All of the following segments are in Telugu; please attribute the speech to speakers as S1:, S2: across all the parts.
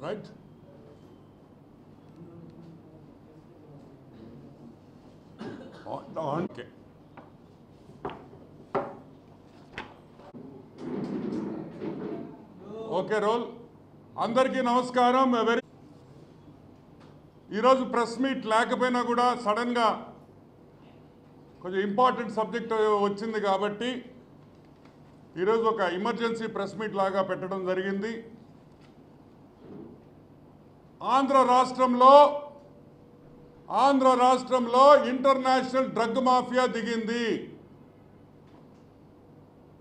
S1: రైట్. ఓకే. Okay role. అందరికీ నమస్కారం. ఈరోజు ప్రెస్ మీట్ లేకపోయినా కూడా సడన్గా కొంచెం ఇంపార్టెంట్ సబ్జెక్ట్ వచ్చింది కాబట్టి ఈరోజు ఒక ఎమర్జెన్సీ ప్రెస్ మీట్ లాగా పెట్టడం జరిగింది. ఆంధ్ర రాష్ట్రంలో ఇంటర్నేషనల్ డ్రగ్ మాఫియా దిగింది.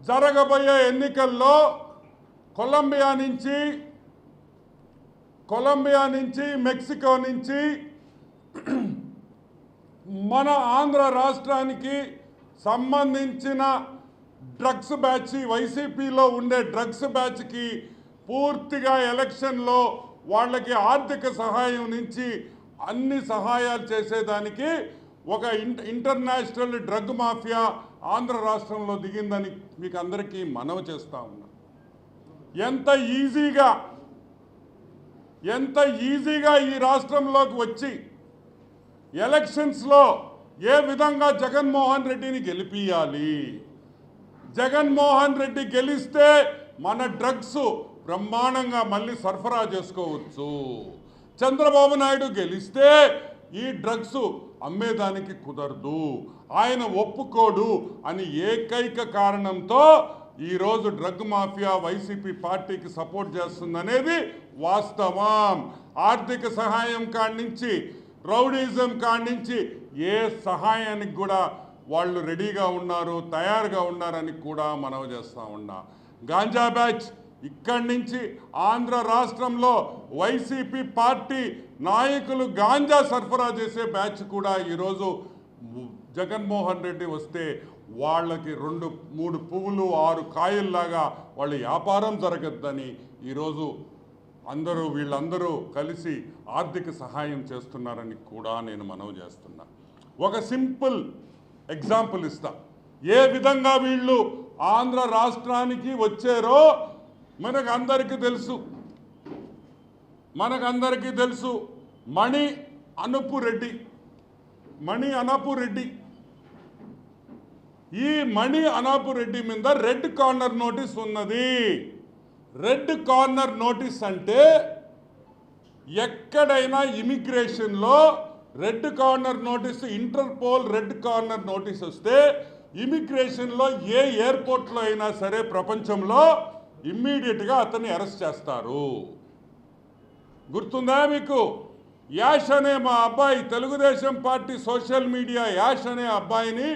S1: జరగబోయే ఎన్నికల్లో కొలంబియా నుంచి మెక్సికో నుంచి మన ఆంధ్ర రాష్ట్రానికి సంబంధించిన డ్రగ్స్ బ్యాచ్, వైసీపీలో ఉండే డ్రగ్స్ బ్యాచ్కి పూర్తిగా ఎలక్షన్లో వాళ్ళకి ఆర్థిక సహాయం నుంచి అన్ని సహాయాలు చేసేదానికి ఒక ఇంటర్నేషనల్ డ్రగ్ మాఫియా ఆంధ్ర రాష్ట్రంలో దిగిందని మీకు అందరికీ మనవి చేస్తా ఉన్నా. ఎంత ఈజీగా ఈ రాష్ట్రంలోకి వచ్చి ఎలక్షన్స్లో ఏ విధంగా జగన్మోహన్ రెడ్డిని గెలిపియాలి, జగన్మోహన్ రెడ్డి గెలిస్తే మన డ్రగ్స్ బ్రహ్మాండంగా మళ్ళీ సరఫరా చేసుకోవచ్చు, చంద్రబాబు నాయుడు గెలిస్తే ఈ డ్రగ్స్ అమ్మేదానికి కుదరదు, ఆయన ఒప్పుకోడు అని ఏకైక కారణంతో ఈరోజు డ్రగ్ మాఫియా వైసీపీ పార్టీకి సపోర్ట్ చేస్తుందనేది వాస్తవం. ఆర్థిక సహాయం కాడ్నుంచి, రౌడీజం కాడ్నుంచి ఏ సహాయానికి కూడా వాళ్ళు రెడీగా ఉన్నారు, తయారుగా ఉన్నారని కూడా మనవి చేస్తూ ఉన్నా. గాంజా బ్యాచ్ ఇక్కడి నుంచి ఆంధ్ర రాష్ట్రంలో వైసీపీ పార్టీ నాయకులు గాంజా సరఫరా చేసే బ్యాచ్ కూడా ఈరోజు జగన్మోహన్ రెడ్డి వస్తే వాళ్ళకి 2-3 పువ్వులు 6 కాయల్లాగా వాళ్ళ వ్యాపారం జరగద్దని ఈరోజు వీళ్ళందరూ కలిసి ఆర్థిక సహాయం చేస్తున్నారని కూడా నేను మనవి చేస్తున్నా. ఒక సింపుల్ ఎగ్జాంపుల్ ఇస్తా. ఏ విధంగా వీళ్ళు ఆంధ్ర రాష్ట్రానికి వచ్చారో మనకందరికీ తెలుసు. మణి అనపు రెడ్డి ఈ మణి అనపు రెడ్డి మీద రెడ్ కార్నర్ నోటీస్ ఉన్నది. రెడ్ కార్నర్ నోటీస్ అంటే ఎక్కడైనా ఇమిగ్రేషన్లో red corner notice, Interpol red corner notice వస్తే ఇమిగ్రేషన్లో ఏ ఎయిర్పోర్ట్లో అయినా సరే ప్రపంచంలో ఇమ్మీడియట్గా అతన్ని అరెస్ట్ చేస్తారు. గుర్తుందా మీకు? యాష్ అనే మా అబ్బాయి, Telugu Desam party social media Yash అనే అబ్బాయిని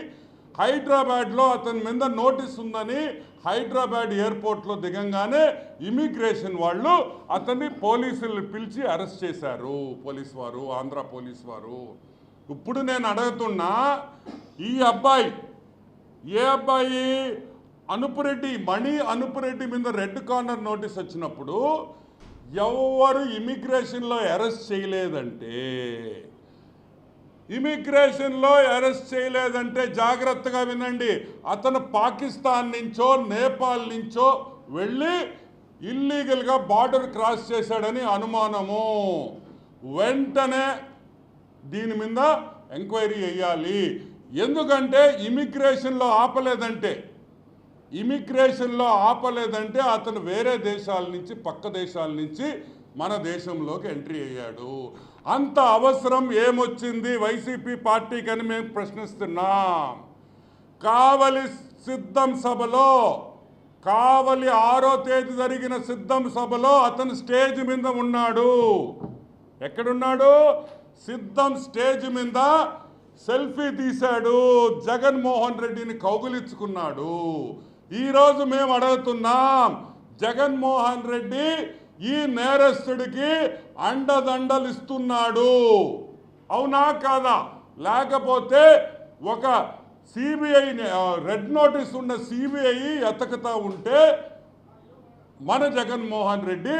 S1: హైదరాబాద్లో అతని మీద నోటీస్ ఉందని హైదరాబాద్ ఎయిర్పోర్ట్లో దిగంగానే ఇమిగ్రేషన్ వాళ్ళు అతన్ని పోలీసులు పిలిచి అరెస్ట్ చేశారు. ఆంధ్ర పోలీసు వారు. ఇప్పుడు నేను అడుగుతున్నా, ఈ అబ్బాయి మణి అనుపురెడ్డి మీద రెడ్ కార్నర్ నోటీస్ వచ్చినప్పుడు ఎవరు ఇమిగ్రేషన్లో అరెస్ట్ చేయలేదంటే జాగ్రత్తగా వినండి. అతను పాకిస్తాన్ నుంచో నేపాల్ నుంచో వెళ్ళి ఇల్లీగల్గా బార్డర్ క్రాస్ చేశాడని అనుమానము. వెంటనే దీని మీద ఎంక్వైరీ చేయాలి. ఎందుకంటే ఇమిగ్రేషన్లో ఆపలేదంటే అతను వేరే దేశాల నుంచి, పక్క దేశాల నుంచి మన దేశంలోకి ఎంట్రీ అయ్యాడు. అంత అవసరం ఏమొచ్చింది వైసీపీ పార్టీకి అని మేము ప్రశ్నిస్తున్నాం. కావలి 6వ తేదీ జరిగిన సిద్ధం సభలో అతను స్టేజ్ మీద ఉన్నాడు. ఎక్కడున్నాడు? సిద్ధం స్టేజ్ మీద సెల్ఫీ తీశాడు, జగన్మోహన్ రెడ్డిని కౌగులించుకున్నాడు. ఈరోజు మేము అడుగుతున్నాం, జగన్మోహన్ రెడ్డి ఈ నేరస్తుడికి అండదండలు ఇస్తున్నాడు, అవునా కాదా? లేకపోతే ఒక సిబిఐ రెడ్ నోటీస్ ఉన్న సిబిఐ ఎతకుతా ఉంటే మన జగన్మోహన్ రెడ్డి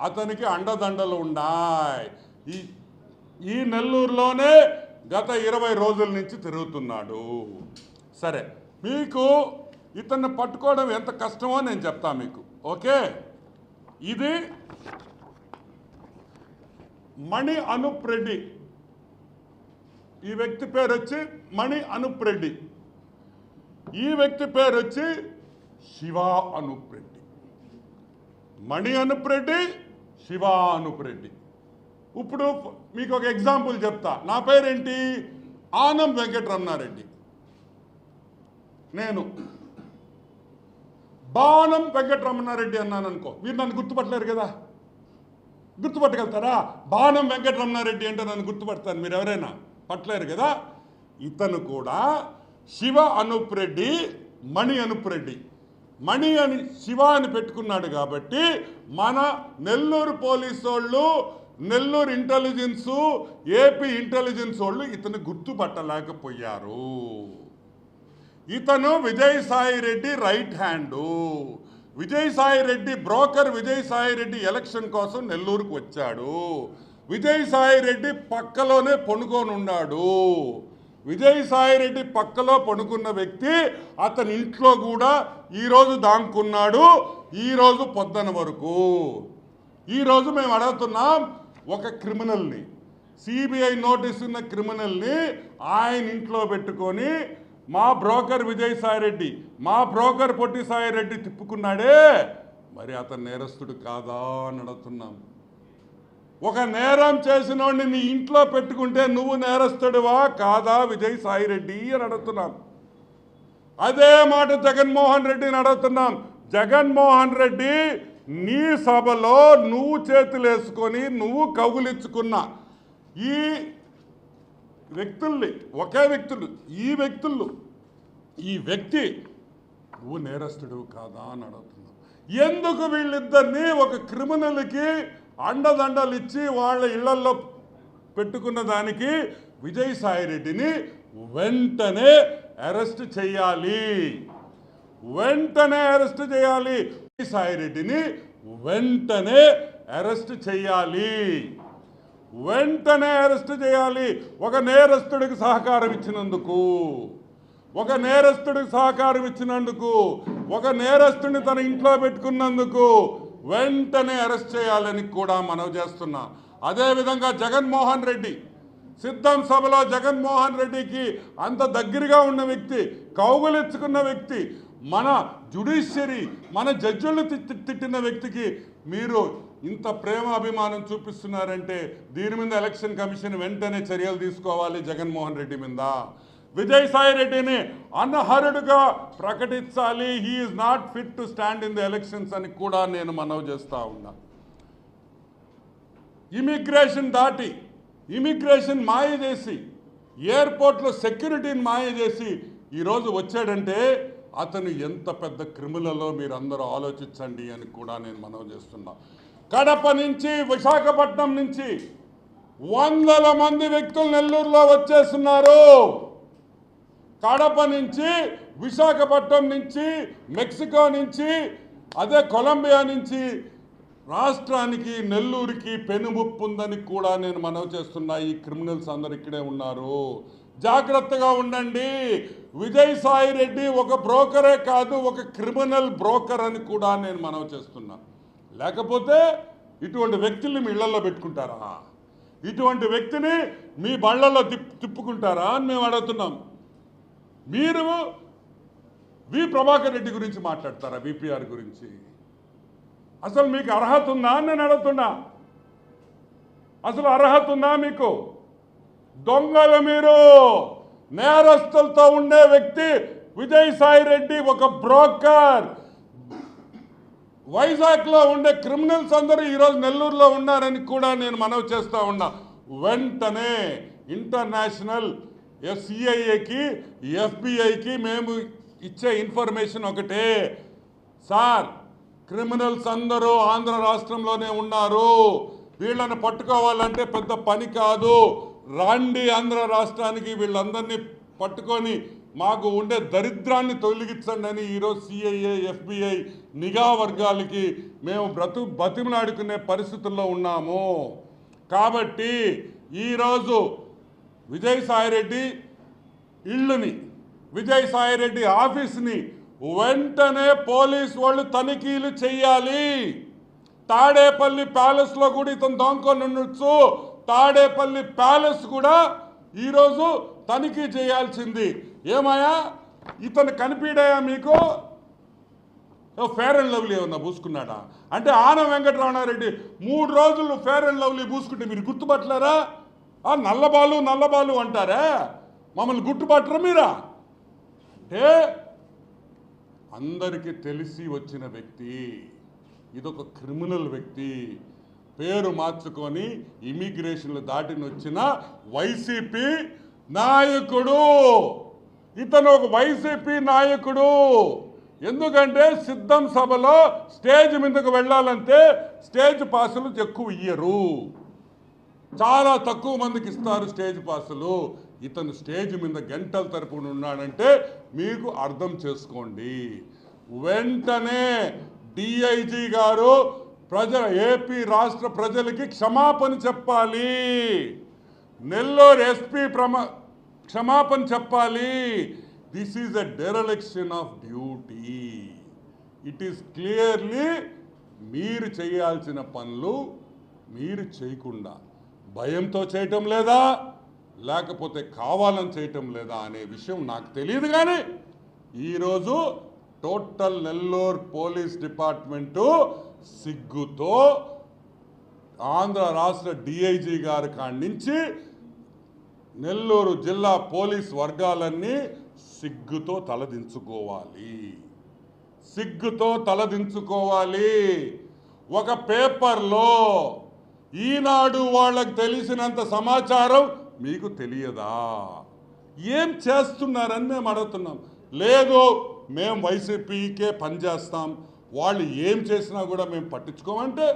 S1: అతనికి అండదండలు ఉన్నాయి. ఈ నెల్లూరులోనే గత 20 రోజుల నుంచి తిరుగుతున్నాడు. సరే, మీకు ఇతన్ని పట్టుకోవడం ఎంత కష్టమో నేను చెప్తా మీకు. ఓకే, ఇది మణి అనూప్ రెడ్డి, ఈ వ్యక్తి పేరు వచ్చి మణి అనూప్ రెడ్డి, ఈ వ్యక్తి పేరు వచ్చి శివ అనూప్ రెడ్డి. మణి అనూప్ రెడ్డి, శివ అనూప్ రెడ్డి. ఇప్పుడు మీకు ఒక ఎగ్జాంపుల్ చెప్తా. నా పేరేంటి? ఆనం వెంకటరమణారెడ్డి. నేను బాణం వెంకటరమణారెడ్డి అన్నాను అనుకో, మీరు నన్ను గుర్తుపట్టలేరు కదా. గుర్తుపట్టగలుగుతారా? బాణం వెంకటరమణారెడ్డి అంటే నన్ను గుర్తుపడతారు మీరు ఎవరైనా? పట్టలేరు కదా. ఇతను కూడా శివ అనూప్ రెడ్డి, మణి అనూప్ రెడ్డి. మణి అని శివ అని పెట్టుకున్నాడు కాబట్టి మన నెల్లూరు పోలీసు వాళ్ళు, నెల్లూరు ఇంటెలిజెన్సు, ఏపీ ఇంటెలిజెన్స్ వాళ్ళు ఇతను గుర్తుపట్టలేకపోయారు. ఇతను Vijayasai Reddy right hand. Vijayasai Reddy broker. Vijayasai Reddy election కోసం నెల్లూరుకు వచ్చాడు. విజయసాయి రెడ్డి పక్కలోనే పడుకొని ఉన్నాడు. విజయసాయి రెడ్డి పక్కలో పడుకున్న వ్యక్తి అతని ఇంట్లో కూడా ఈరోజు దాంకున్నాడు. ఈరోజు పొద్దున వరకు. ఈరోజు మేము అడుగుతున్నాం, ఒక క్రిమినల్ని, సిబిఐ నోటీస్ ఉన్న క్రిమినల్ని ఆయన ఇంట్లో పెట్టుకొని మా బ్రోకర్ విజయసాయి రెడ్డి, మా బ్రోకర్ పొట్టి సాయి రెడ్డి తిప్పుకున్నాడే, మరి అతను నేరస్తుడు కాదా అని అడుగుతున్నాం. ఒక నేరం చేసినోడిని నీ ఇంట్లో పెట్టుకుంటే నువ్వు నేరస్తుడివా కాదా విజయసాయి రెడ్డి అని అడుగుతున్నాం. అదే మాట జగన్మోహన్ రెడ్డిని అడుగుతున్నాం. జగన్మోహన్ రెడ్డి, నీ సభలో నువ్వు చేతులు వేసుకొని నువ్వు కౌగులించుకున్న ఈ వ్యక్తుల్ని, ఒకే వ్యక్తులు, ఈ వ్యక్తి నువ్వు నేరస్తుడు కాదా అని అడుగుతున్నావు. ఎందుకు వీళ్ళిద్దరినీ ఒక క్రిమినల్కి అండదండలు ఇచ్చి వాళ్ళ ఇళ్లల్లో పెట్టుకున్న దానికి విజయసాయి రెడ్డిని వెంటనే అరెస్ట్ చేయాలి. వెంటనే అరెస్ట్ చేయాలి. విజయసాయి రెడ్డిని వెంటనే అరెస్ట్ చేయాలి. వెంటనే అరెస్ట్ చేయాలి. ఒక నేరస్తుడికి సహకారం ఇచ్చినందుకు, ఒక నేరస్తుడికి సహకారం ఇచ్చినందుకు, ఒక నేరస్తుడిని తన ఇంట్లో పెట్టుకున్నందుకు వెంటనే అరెస్ట్ చేయాలని కూడా మనవి చేస్తున్నా. అదేవిధంగా జగన్మోహన్ రెడ్డి, సిద్ధం సభలో జగన్మోహన్ రెడ్డికి అంత దగ్గరగా ఉన్న వ్యక్తి, కౌగులించుకున్న వ్యక్తి, మన జ్యుడిషియరీ, మన జడ్జిలను తిట్టిన వ్యక్తికి మీరు ఇంత ప్రేమ అభిమానం చూపిస్తున్నారంటే దీని మీద ఎలక్షన్ కమిషన్ వెంటనే చర్యలు తీసుకోవాలి జగన్మోహన్ రెడ్డి మీద. విజయసాయి రెడ్డిని అనర్హుడిగా ప్రకటించాలి. He is not fit to stand in the elections అని కూడా నేను మనవి చేస్తూ ఉన్నా. ఇమిగ్రేషన్ దాటి, ఇమిగ్రేషన్ మాయ చేసి, ఎయిర్పోర్ట్లో సెక్యూరిటీని మాయ చేసి ఈరోజు వచ్చాడంటే అతను ఎంత పెద్ద క్రిమినలో మీరు అందరూ ఆలోచించండి అని కూడా నేను మనవి చేస్తున్నా. కడప నుంచి, విశాఖపట్నం నుంచి వందల మంది వ్యక్తులు నెల్లూరులో వచ్చేస్తున్నారు. కడప నుంచి, విశాఖపట్నం నుంచి, మెక్సికో నుంచి, అదే కొలంబియా నుంచి రాష్ట్రానికి, నెల్లూరుకి పెనుముప్పు ఉందని కూడా నేను మనవి చేస్తున్నా. ఈ క్రిమినల్స్ అందరు ఇక్కడే ఉన్నారు. జాగ్రత్తగా ఉండండి. విజయసాయి రెడ్డి ఒక బ్రోకరే కాదు, ఒక క్రిమినల్ బ్రోకర్ అని కూడా నేను మనవి చేస్తున్నా. లేకపోతే ఇటువంటి వ్యక్తుల్ని మీ ఇళ్లలో పెట్టుకుంటారా? ఇటువంటి వ్యక్తిని మీ బళ్ళల్లో తిప్పుకుంటారా అని మేము అడుగుతున్నాం. మీరు వి ప్రభాకర్ రెడ్డి గురించి మాట్లాడతారా? విపిఆర్ గురించి అసలు మీకు అర్హత ఉందా అని నేను అడుగుతున్నా. అసలు అర్హత ఉందా మీకు? దొంగలు మీరు, నేరస్తులతో ఉండే వ్యక్తి విజయసాయి రెడ్డి ఒక బ్రోకర్. వైజాగ్లో ఉండే క్రిమినల్స్ అందరూ ఈరోజు నెల్లూరులో ఉన్నారని కూడా నేను మనవి చేస్తూ ఉన్నా. వెంటనే ఇంటర్నేషనల్ సిఐఏకి, ఎఫ్బిఐకి మేము ఇచ్చే ఇన్ఫర్మేషన్ ఒకటే, సార్ క్రిమినల్స్ అందరూ ఆంధ్ర రాష్ట్రంలోనే ఉన్నారు, వీళ్ళని పట్టుకోవాలంటే పెద్ద పని కాదు, రండి ఆంధ్ర రాష్ట్రానికి, వీళ్ళందరినీ పట్టుకొని మాకు ఉండే దరిద్రాన్ని తొలగించండి అని ఈరోజు సిఐఏ, ఎఫ్బిఐ నిఘా వర్గాలకి మేము బతిమలాడుకునే పరిస్థితుల్లో ఉన్నాము. కాబట్టి ఈరోజు విజయసాయిరెడ్డి ఇళ్ళని, విజయసాయిరెడ్డి ఆఫీస్ని వెంటనే పోలీసు వాళ్ళు తనిఖీలు చేయాలి. తాడేపల్లి ప్యాలెస్లో కూడా ఇతను దొంగకొని ఉండొచ్చు. తాడేపల్లి ప్యాలెస్ కూడా ఈరోజు తనిఖీ చేయాల్సింది. ఏమయ్యా ఇతను కనిపించాయా మీకు? ఫేర్ అండ్ లవ్లీ ఏమన్నా పూసుకున్నాడా? అంటే ఆనం వెంకటరమణారెడ్డి 3 రోజులు ఫేర్ అండ్ లవ్లీ పూసుకుంటే మీరు గుర్తుపట్టలేరా? నల్లబాలు అంటారా? మమ్మల్ని గుర్తుపట్టరా మీరా? అంటే అందరికీ తెలిసి వచ్చిన వ్యక్తి, ఇదొక క్రిమినల్ వ్యక్తి, పేరు మార్చుకొని ఇమిగ్రేషన్లు దాటిని వచ్చిన వైసీపీ నాయకుడు. ఇతను ఒక వైసీపీ నాయకుడు. ఎందుకంటే సిద్ధం సభలో స్టేజ్ మీదకు వెళ్ళాలంటే స్టేజ్ పాసులు ఎక్కువ ఇయ్యరు, చాలా తక్కువ మందికి ఇస్తారు స్టేజ్ పాసులు. ఇతను స్టేజ్ మీద గంటల తరపున ఉన్నాడంటే మీకు అర్థం చేసుకోండి. వెంటనే డిఐజీ గారు ఏపీ రాష్ట్ర ప్రజలకి క్షమాపణ చెప్పాలి. నెల్లూరు ఎస్పీ క్షమాపణ చెప్పాలి. This is a dereliction of duty. It is clearly మీరు చేయాల్సిన పనులు మీరు చేయకుండా భయంతో చేయటం లేదా, లేకపోతే కావాలని చేయటం లేదా అనే విషయం నాకు తెలియదు. కానీ ఈరోజు టోటల్ నెల్లూరు పోలీస్ డిపార్ట్మెంటు సిగ్గుతో ఆంధ్ర రాష్ట్ర డిఐజీ గారి కాడి నుంచి నెల్లూరు జిల్లా పోలీస్ వర్గాలన్నీ సిగ్గుతో తలదించుకోవాలి. ఒక పేపర్లో ఈనాడు వాళ్ళకి తెలిసినంత సమాచారం మీకు తెలియదా? ఏం చేస్తున్నారని మేము అడుగుతున్నాం. లేదు మేము వైసీపీకే పనిచేస్తాం, వాళ్ళు ఏం చేసినా కూడా మేము పట్టించుకోమంటే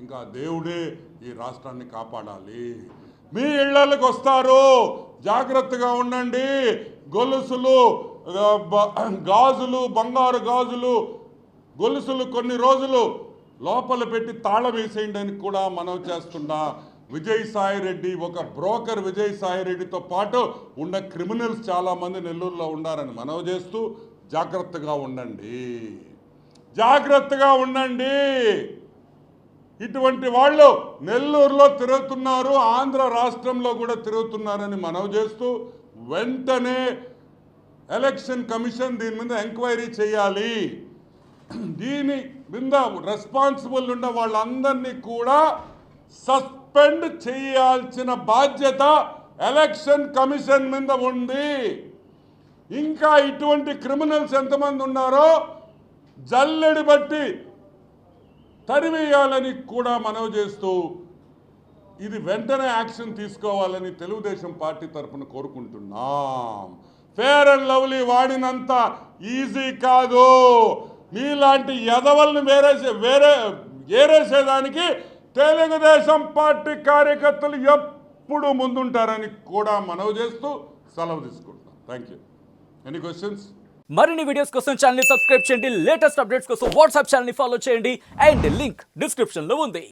S1: ఇంకా దేవుడే ఈ రాష్ట్రాన్ని కాపాడాలి. మీ ఇళ్లకి వస్తారు, జాగ్రత్తగా ఉండండి. గొలుసులు, గాజులు, బంగారు గాజులు, గొలుసులు కొన్ని రోజులు లోపల పెట్టి తాళం వేసేయండి అని కూడా మనవి చేస్తున్నా. విజయసాయి రెడ్డి ఒక బ్రోకర్, విజయసాయి రెడ్డితో పాటు ఉన్న క్రిమినల్స్ చాలామంది నెల్లూరులో ఉన్నారని మనవి చేస్తూ జాగ్రత్తగా ఉండండి. ఇటువంటి వాళ్ళు నెల్లూరులో తిరుగుతున్నారు, ఆంధ్ర రాష్ట్రంలో కూడా తిరుగుతున్నారని మనవి చేస్తూ వెంటనే ఎలక్షన్ కమిషన్ దీని మీద ఎంక్వైరీ చేయాలి. దీని మీద రెస్పాన్సిబుల్ ఉన్న వాళ్ళందరినీ కూడా సస్పెండ్ చేయాల్సిన బాధ్యత ఎలక్షన్ కమిషన్ మీద ఉంది. ఇంకా ఇటువంటి క్రిమినల్స్ ఎంతమంది ఉన్నారో జల్లెడి బట్టి తరివేయాలని కూడా మనవి చేస్తూ ఇది వెంటనే యాక్షన్ తీసుకోవాలని తెలుగుదేశం పార్టీ తరఫున కోరుకుంటున్నాం. ఫేర్ అండ్ లవ్లీ వాడినంత ఈజీ కాదు. మీలాంటి ఎదవల్ని ఏరేసేదానికి తెలుగుదేశం పార్టీ కార్యకర్తలు ఎప్పుడు ముందుంటారని కూడా మనవి చేస్తూ సెలవు తీసుకుంటాం. Thank you. Any questions?
S2: మరిన్ని వీడియోస్ కోసం ఛానల్ ని సబ్స్క్రైబ్ చేయండి. లేటెస్ట్ అప్డేట్స్ కోసం వాట్సాప్ ఛానల్ ని ఫాలో చేయండి. అండ్ లింక్ డిస్క్రిప్షన్ లో ఉంది.